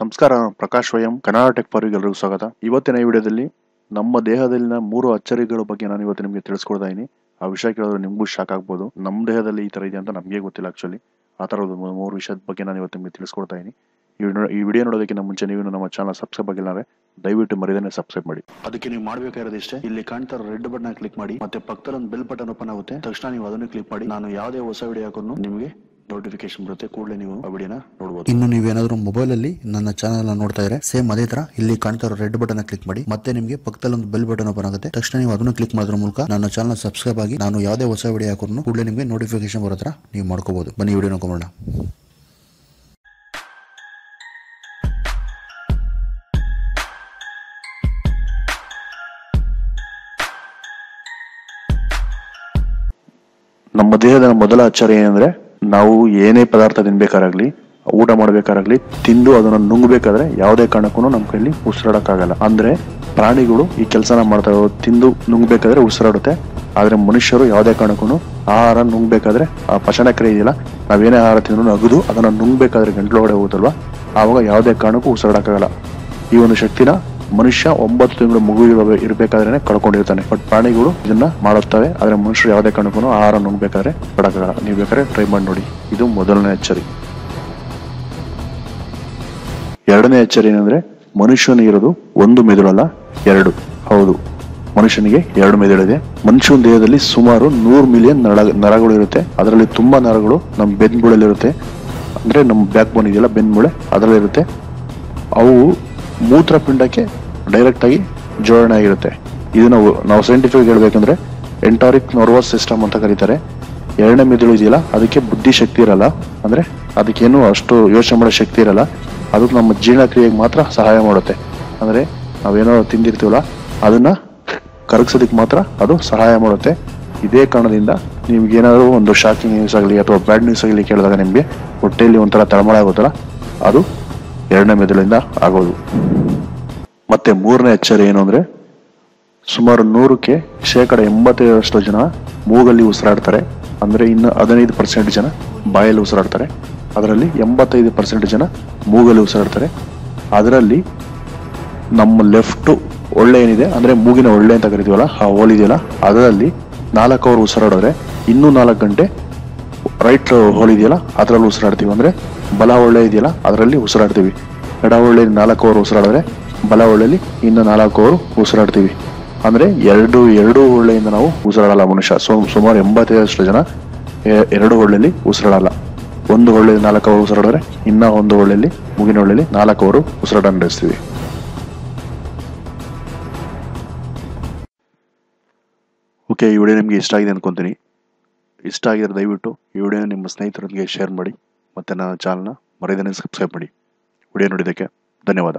ನಮಸ್ಕಾರ, ಪ್ರಕಾಶ್ ವಯಂ ಕನ್ನಡ ಟೆಕ್ ಫಾರ್ಗೆ ಎಲ್ಲರಿಗೂ ಸ್ವಾಗತ. ಇವತ್ತಿನ ಈ ವಿಡಿಯೋದಲ್ಲಿ ನಮ್ಮ ದೇಹದಲ್ಲಿನ 3 ಅಚ್ಚರಿಗಳ ಬಗ್ಗೆ ನಾನು ಇವತ್ತು ನಿಮಗೆ ತಿಳಿಸ್ಕೊಡ್ತಾ ಇದ್ದೀನಿ. ಆ ವಿಷಯ ಕೇಳಿದ್ರೆ ನಿಮಗೂ ಶಾಕ್ ಆಗ್ಬೋದು. ನಮ್ಮ ದೇಹದಲ್ಲಿ ಈ ತರ ಇದೆ ಅಂತ ನಮಗೆ ಗೊತ್ತಿಲ್ಲ. ಆಕ್ಚುಲಿ ಆ ಥರದ 3 ವಿಷಯದ ಬಗ್ಗೆ ನಾನು ಇವತ್ತು ನಿಮಗೆ ತಿಳಿಸ್ಕೊಡ್ತಾ ಇದ್ದೀನಿ. ಈ ವಿಡಿಯೋ ನೋಡೋದಕ್ಕಿಂತ ಮುಂಚೆ ನೀವು ನಮ್ಮ ಚಾನಲ್ ಸಬ್ಸ್ಕ್ರೈಬ್ ಆಗಿಲ್ಲ ದಯವಿಟ್ಟು ಮರಿದೇನೆ ಸಬ್ಸ್ಕ್ರೈಬ್ ಮಾಡಿ. ಅದಕ್ಕೆ ನೀವು ಮಾಡಬೇಕಾಗಿರೋದು ಇಷ್ಟೇ, ಇಲ್ಲಿ ಕಾಣ್ತಾ ರೆಡ್ ಬಟನ್ ಕ್ಲಿಕ್ ಮಾಡಿ, ಮತ್ತೆ ಪಕ್ಕದಲ್ಲಿ ಒಂದು ಬೆಲ್ ಬಟನ್ ಓಪನ್ ಆಗುತ್ತೆ. ತಕ್ಷಣ ನೀವು ಅದನ್ನು ಕ್ಲಿಕ್ ಮಾಡಿ, ನಾನು ಯಾವುದೇ ಹೊಸ ವಿಡಿಯೋ ಹಾಕೋನು ನಿಮಗೆ ನೋಟಿಫಿಕೇಶನ್ ಬರುತ್ತೆ. ಕೂಡಲೇ ನೀವು ಆ ವಿಡಿಯೋನ ನೋಡಬಹುದು. ಇನ್ನು ನೀವೇನಾದ್ರೂ ಮೊಬೈಲ್ ಅಲ್ಲಿ ನನ್ನ ಚಾನಲ್ ನೋಡ್ತಾ ಇದ್ರೆ ಸೇಮ್ ಅದೇ ತರ ಇಲ್ಲಿ ಕಾಣ್ತಾ ಇರೋ ರೆಡ್ ಬಟನ್ ಕ್ಲಿಕ್ ಮಾಡಿ, ಮತ್ತೆ ನಿಮಗೆ ಪಕ್ಕದಲ್ಲಿ ಒಂದು ಬೆಲ್ ಬಟನ್ ಓಪನ್ ಆಗುತ್ತೆ. ತಕ್ಷಣ ನೀವು ಅದನ್ನು ಕ್ಲಿಕ್ ಮಾಡೋದ್ರ ಮೂಲಕ ನನ್ನ ಚಾನಲ್ ಸಬ್ಸ್ಕ್ರೈಬ್ ಆಗಿ ನಾನು ಯಾವುದೇ ಹೊಸ ವಿಡಿಯೋ ಹಾಕೋನು ಕೂಡಲೇ ನಿಮಗೆ ನೋಟಿಫಿಕೇಶನ್ ಬರೋ ತರ ನೀವು ಮಾಡ್ಕೋಬಹುದು. ಬನ್ನಿ ವಿಡಿಯೋ ನೋಡೋಣ. ನಮ್ಮ ದೇಹದ ಮೊದಲ ಅಚ್ಚರಿ ಏನಂದ್ರೆ, ನಾವು ಏನೇ ಪದಾರ್ಥ ತಿನ್ಬೇಕಾರಾಗ್ಲಿ, ಊಟ ಮಾಡ್ಬೇಕಾರಾಗ್ಲಿ, ತಿಂದು ಅದನ್ನ ನುಂಗ್ಬೇಕಾದ್ರೆ ಯಾವುದೇ ಕಾರಣಕ್ಕೂ ನಮ್ಮ ಕೈಲಿ ಉಸಿರಾಡಕ್ಕಾಗಲ್ಲ. ಅಂದ್ರೆ ಪ್ರಾಣಿಗಳು ಈ ಕೆಲಸನ ಮಾಡ್ತಾ ತಿಂದು ನುಂಗ್ಬೇಕಾದ್ರೆ ಉಸಿರಾಡುತ್ತೆ. ಆದ್ರೆ ಮನುಷ್ಯರು ಯಾವುದೇ ಕಾರಣಕ್ಕೂ ಆಹಾರ ನುಂಗ್ಬೇಕಾದ್ರೆ ಆ ಪಚನಕ್ರಿಯೆ ಇದೆಯಲ್ಲ, ನಾವೇನೇ ಆಹಾರ ತಿಂದ್ರು ಅಗದು ಅದನ್ನ ನುಂಗ್ಬೇಕಾದ್ರೆ ಗಂಟ್ಲೊಳಗಡೆ ಹೋಗುತ್ತಲ್ವಾ, ಆವಾಗ ಯಾವುದೇ ಕಾರಣಕ್ಕೂ ಉಸಿರಾಡಕ್ಕಾಗಲ್ಲ. ಈ ಒಂದು ಶಕ್ತಿನ ಮನುಷ್ಯ 9 ತಿಂಗಳು ಮಗು ಇರಬೇಕಾದ್ರೆ ಕಳ್ಕೊಂಡಿರ್ತಾನೆ. ಬಟ್ ಪ್ರಾಣಿಗಳು ಇದನ್ನ ಮಾಡುತ್ತವೆ. ಆದ್ರೆ ಮನುಷ್ಯರು ಯಾವುದೇ ಕಾರಣಕ್ಕೂ ಆಹಾರ ನುಂಗ್ಬೇಕಾದ್ರೆ ಪಡಕ್ಕಾಗಲ್ಲ. ನೀವು ಬೇಕಾದ್ರೆ ಟ್ರೈ ಮಾಡಿ ನೋಡಿ. ಇದು ಮೊದಲನೇ ಅಚ್ಚರಿ. ಎರಡನೇ ಅಚ್ಚರಿ ಏನಂದ್ರೆ, ಮನುಷ್ಯನಿಗೆ ಇರೋದು 1 ಮೆದುಳಲ್ಲ 2. ಹೌದು, ಮನುಷ್ಯನಿಗೆ 2 ಮೆದುಳಿದೆ. ಮನುಷ್ಯನ ದೇಹದಲ್ಲಿ ಸುಮಾರು 100 ಮಿಲಿಯನ್ ನರಗಳು ಇರುತ್ತೆ. ಅದರಲ್ಲಿ ತುಂಬಾ ನರಗಳು ನಮ್ಮ ಬೆನ್ಮೂಳೆಯಲ್ಲಿ ಇರುತ್ತೆ. ಅಂದ್ರೆ ನಮ್ಮ ಬ್ಯಾಕ್ ಬೋನ್ ಇದೆಯಲ್ಲ, ಬೆನ್ಮೂಳೆ, ಅದರಲ್ಲಿ ಇರುತ್ತೆ. ಅವು ಮೂತ್ರಪಿಂಡಕ್ಕೆ ಡೈರೆಕ್ಟ್ ಆಗಿ ಜೋಡಣೆ ಆಗಿರುತ್ತೆ. ಇದನ್ನ ನಾವು ಸೈಂಟಿಫಿಕ್ ಹೇಳ್ಬೇಕಂದ್ರೆ ಎಂಟಾರಿಕ್ ನರ್ವಸ್ ಸಿಸ್ಟಮ್ ಅಂತ ಕರೀತಾರೆ. ಎರಡನೇ ಮೆದುಳು ಇದೆಯಲ್ಲ, ಅದಕ್ಕೆ ಬುದ್ಧಿ ಶಕ್ತಿ ಇರಲ್ಲ. ಅಂದ್ರೆ ಅದಕ್ಕೇನು ಅಷ್ಟು ಯೋಚನೆ ಮಾಡೋ ಶಕ್ತಿ ಇರಲ್ಲ. ಅದು ನಮ್ಮ ಜೀರ್ಣಕ್ರಿಯೆಗೆ ಮಾತ್ರ ಸಹಾಯ ಮಾಡುತ್ತೆ. ಅಂದ್ರೆ ನಾವೇನೋ ತಿಂದಿರ್ತೀವಲ್ಲ, ಅದನ್ನ ಕರಗಿಸೋದಕ್ಕೆ ಮಾತ್ರ ಅದು ಸಹಾಯ ಮಾಡುತ್ತೆ. ಇದೇ ಕಾರಣದಿಂದ ನಿಮ್ಗೆ ಏನಾದ್ರು ಒಂದು ಶಾಕಿಂಗ್ ನ್ಯೂಸ್ ಆಗಲಿ ಅಥವಾ ಬ್ಯಾಡ್ ನ್ಯೂಸ್ ಆಗಲಿ ಕೇಳಿದಾಗ ನಿಮ್ಗೆ ಹೊಟ್ಟೆಯಲ್ಲಿ ಒಂಥರ ತಳಮಳ ಆಗುತ್ತಲ್ಲ, ಅದು ಎರಡನೇ ಮೆದುಳಿಂದ ಆಗೋದು. ಮತ್ತೆ ಮೂರನೇ ಅಚ್ಚರಿ ಏನು ಅಂದ್ರೆ, ಸುಮಾರು 100ಕ್ಕೆ 85% ಜನ ಮೂಗಲ್ಲಿ ಉಸಿರಾಡ್ತಾರೆ. ಅಂದ್ರೆ ಇನ್ನು 15% ಜನ ಬಾಯಲ್ಲಿ ಉಸಿರಾಡ್ತಾರೆ. ಅದರಲ್ಲಿ 85% ಜನ ಮೂಗಲ್ಲಿ ಉಸಿರಾಡ್ತಾರೆ. ಅದರಲ್ಲಿ ನಮ್ಮ ಲೆಫ್ಟ್ ಒಳ್ಳೆ ಏನಿದೆ, ಅಂದ್ರೆ ಮೂಗಿನ ಒಳ್ಳೆ ಅಂತ ಕರಿತೀವಲ್ಲ, ಆ ಹೋಲ್ ಇದೆಯಲ್ಲ, ಅದರಲ್ಲಿ 4 ಅವರು ಉಸಿರಾಡಿದ್ರೆ ಇನ್ನೂ 4 ಗಂಟೆ ರೈಟ್ ಹೋಲ್ ಇದೆಯಲ್ಲ, ಅದರಲ್ಲಿ ಉಸಿರಾಡ್ತೀವಿ. ಅಂದ್ರೆ ಬಲ ಒಳ್ಳೆ ಇದೆಯಲ್ಲ, ಅದರಲ್ಲಿ ಉಸಿರಾಡ್ತೀವಿ. ಎಡ ಒಳ್ಳೆ 4 ಅವರು ಉಸಿರಾಡಿದ್ರೆ ಬಲ ಒಳ್ಳೆಯಲ್ಲಿ ಇನ್ನು 4 ಅವರು ಉಸಿರಾಡ್ತೀವಿ. ಅಂದ್ರೆ ಎರಡು ಒಳ್ಳೆಯಿಂದ ನಾವು ಉಸಿರಾಡಲ್ಲ ಮನುಷ್ಯ. ಸುಮಾರು 85% ಜನ 2 ಒಳ್ಳೆಯಲ್ಲಿ ಉಸಿರಾಡಲ್ಲ. 1 ಒಳ್ಳೆ 4 ಅವರು ಉಸಿರಾಡಿದ್ರೆ ಇನ್ನ 1 ಒಳ್ಳೆಯಲ್ಲಿ, ಮೂಗಿನ ಒಳ್ಳೆಯಲ್ಲಿ 4 ಅವರು ಉಸಿರಾಟ ನಡೆಸ್ತೀವಿ. ಓಕೆ, ಈ ವಿಡಿಯೋ ನಿಮ್ಗೆ ಇಷ್ಟ ಆಗಿದೆ ಅನ್ಕೊಂತೀನಿ. ಇಷ್ಟ ಆಗಿದ್ರೆ ದಯವಿಟ್ಟು ಈ ವಿಡಿಯೋನ ನಿಮ್ಮ ಸ್ನೇಹಿತರೊಂದಿಗೆ ಶೇರ್ ಮಾಡಿ, ಮತ್ತೆ ನನ್ನ ಚಾನಲ್ನ ಮರೆಯದೇ ಸಬ್ಸ್ಕ್ರೈಬ್ ಮಾಡಿ. ವಿಡಿಯೋ ನೋಡಿದ್ದಕ್ಕೆ ಧನ್ಯವಾದ.